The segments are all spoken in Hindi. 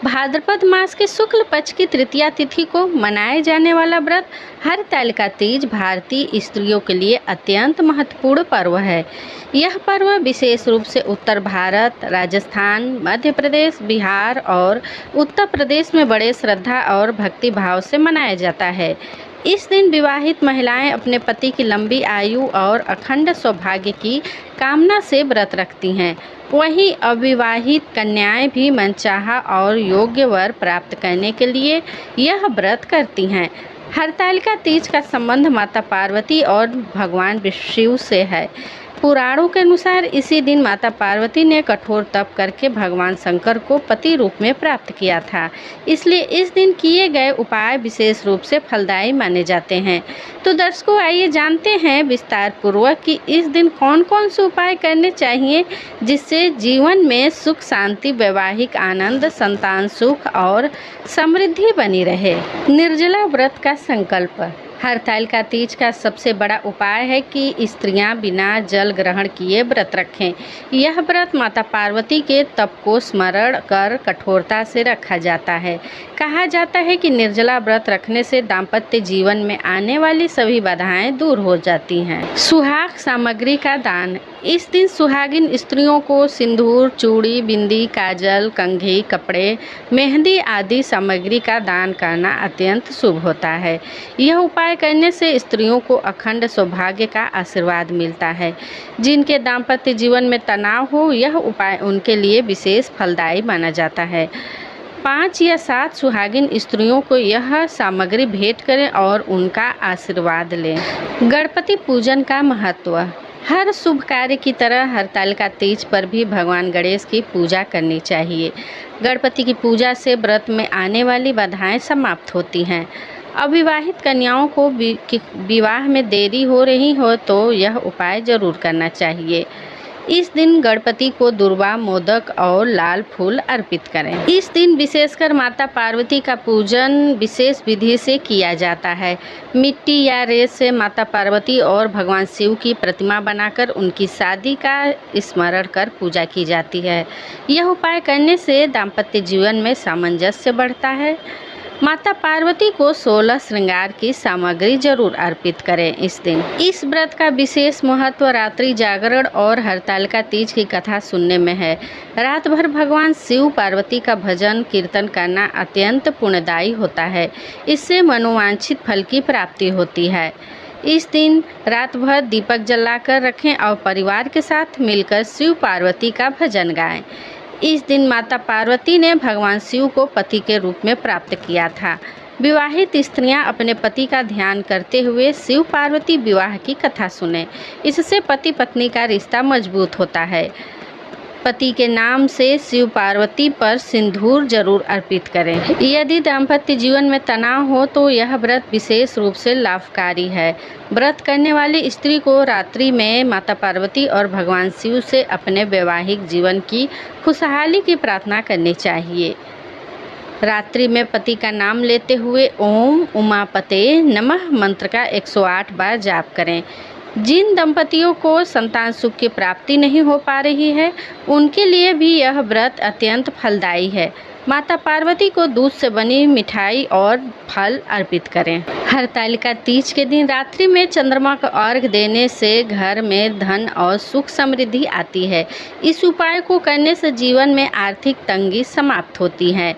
भाद्रपद मास के शुक्ल पक्ष की तृतीया तिथि को मनाए जाने वाला व्रत हरतालिका तीज भारतीय स्त्रियों के लिए अत्यंत महत्वपूर्ण पर्व है। यह पर्व विशेष रूप से उत्तर भारत, राजस्थान, मध्य प्रदेश, बिहार और उत्तर प्रदेश में बड़े श्रद्धा और भक्ति भाव से मनाया जाता है। इस दिन विवाहित महिलाएं अपने पति की लंबी आयु और अखंड सौभाग्य की कामना से व्रत रखती हैं। वहीं अविवाहित कन्याएं भी मनचाहा और योग्य वर प्राप्त करने के लिए यह व्रत करती हैं। हरतालिका तीज का संबंध माता पार्वती और भगवान शिव से है। पुराणों के अनुसार इसी दिन माता पार्वती ने कठोर तप करके भगवान शंकर को पति रूप में प्राप्त किया था। इसलिए इस दिन किए गए उपाय विशेष रूप से फलदायी माने जाते हैं। तो दर्शकों, आइए जानते हैं विस्तार पूर्वक कि इस दिन कौन कौन से उपाय करने चाहिए जिससे जीवन में सुख शांति, वैवाहिक आनंद, संतान सुख और समृद्धि बनी रहे। निर्जला व्रत का संकल्प। हरतालिका तीज का सबसे बड़ा उपाय है कि स्त्रियां बिना जल ग्रहण किए व्रत रखें। यह व्रत माता पार्वती के तप को स्मरण कर कठोरता से रखा जाता है। कहा जाता है कि निर्जला व्रत रखने से दाम्पत्य जीवन में आने वाली सभी बाधाएं दूर हो जाती हैं। सुहाग सामग्री का दान। इस दिन सुहागिन स्त्रियों को सिंदूर, चूड़ी, बिंदी, काजल, कंघी, कपड़े, मेहंदी आदि सामग्री का दान करना अत्यंत शुभ होता है। यह उपाय करने से स्त्रियों को अखंड सौभाग्य का आशीर्वाद मिलता है। जिनके दाम्पत्य जीवन में तनाव हो, यह उपाय उनके लिए विशेष फलदायी माना जाता है। 5 या 7 सुहागिन स्त्रियों को यह सामग्री भेंट करें और उनका आशीर्वाद लें। गणपति पूजन का महत्व। हर शुभ कार्य की तरह हरतालिका तीज पर भी भगवान गणेश की पूजा करनी चाहिए। गणपति की पूजा से व्रत में आने वाली बाधाएं समाप्त होती हैं। अविवाहित कन्याओं को विवाह में देरी हो रही हो तो यह उपाय जरूर करना चाहिए। इस दिन गणपति को दुर्वा, मोदक और लाल फूल अर्पित करें। इस दिन विशेषकर माता पार्वती का पूजन विशेष विधि से किया जाता है। मिट्टी या रेत से माता पार्वती और भगवान शिव की प्रतिमा बनाकर उनकी शादी का स्मरण कर पूजा की जाती है। यह उपाय करने से दाम्पत्य जीवन में सामंजस्य बढ़ता है। माता पार्वती को 16 श्रृंगार की सामग्री जरूर अर्पित करें इस दिन। इस व्रत का विशेष महत्व रात्रि जागरण और हरतालिका तीज की कथा सुनने में है। रात भर भगवान शिव पार्वती का भजन कीर्तन करना अत्यंत पुण्यदायी होता है। इससे मनोवांछित फल की प्राप्ति होती है। इस दिन रात भर दीपक जलाकर रखें और परिवार के साथ मिलकर शिव पार्वती का भजन गाएं। इस दिन माता पार्वती ने भगवान शिव को पति के रूप में प्राप्त किया था। विवाहित स्त्रियां अपने पति का ध्यान करते हुए शिव पार्वती विवाह की कथा सुनें। इससे पति पत्नी का रिश्ता मजबूत होता है। पति के नाम से शिव पार्वती पर सिंदूर जरूर अर्पित करें। यदि दाम्पत्य जीवन में तनाव हो तो यह व्रत विशेष रूप से लाभकारी है। व्रत करने वाली स्त्री को रात्रि में माता पार्वती और भगवान शिव से अपने वैवाहिक जीवन की खुशहाली की प्रार्थना करनी चाहिए। रात्रि में पति का नाम लेते हुए ओम उमापते नमः मंत्र का 108 बार जाप करें। जिन दंपतियों को संतान सुख की प्राप्ति नहीं हो पा रही है, उनके लिए भी यह व्रत अत्यंत फलदायी है। माता पार्वती को दूध से बनी मिठाई और फल अर्पित करें। हरतालिका तीज के दिन रात्रि में चंद्रमा का अर्घ्य देने से घर में धन और सुख समृद्धि आती है। इस उपाय को करने से जीवन में आर्थिक तंगी समाप्त होती है।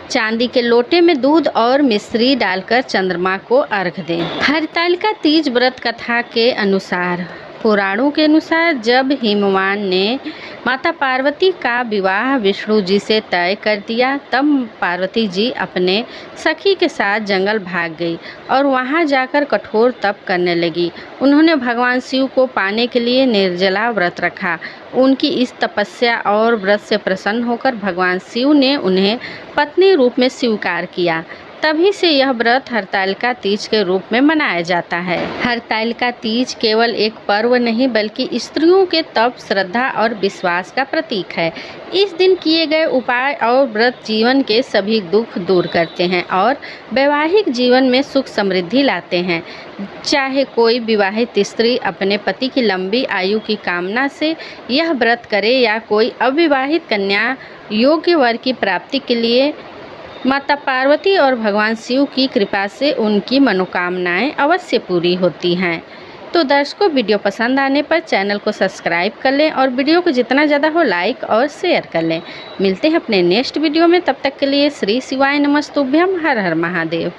चांदी के लोटे में दूध और मिश्री डालकर चंद्रमा को अर्घ्य दें। हरतालिका तीज व्रत कथा के अनुसार, पुराणों के अनुसार जब हिमवान ने माता पार्वती का विवाह विष्णु जी से तय कर दिया, तब पार्वती जी अपने सखी के साथ जंगल भाग गई और वहां जाकर कठोर तप करने लगी। उन्होंने भगवान शिव को पाने के लिए निर्जला व्रत रखा। उनकी इस तपस्या और व्रत से प्रसन्न होकर भगवान शिव ने उन्हें पत्नी रूप में स्वीकार किया। तभी से यह व्रत हरतालिका तीज के रूप में मनाया जाता है। हरतालिका तीज केवल एक पर्व नहीं बल्कि स्त्रियों के तप, श्रद्धा और विश्वास का प्रतीक है। इस दिन किए गए उपाय और व्रत जीवन के सभी दुख दूर करते हैं और वैवाहिक जीवन में सुख समृद्धि लाते हैं। चाहे कोई विवाहित स्त्री अपने पति की लंबी आयु की कामना से यह व्रत करे या कोई अविवाहित कन्या योग्य वर की प्राप्ति के लिए माता पार्वती और भगवान शिव की कृपा से उनकी मनोकामनाएं अवश्य पूरी होती हैं। तो दर्शकों, वीडियो पसंद आने पर चैनल को सब्सक्राइब कर लें और वीडियो को जितना ज़्यादा हो लाइक और शेयर कर लें। मिलते हैं अपने नेक्स्ट वीडियो में, तब तक के लिए श्री शिवाय नमस्तुभ्यम। हर हर महादेव।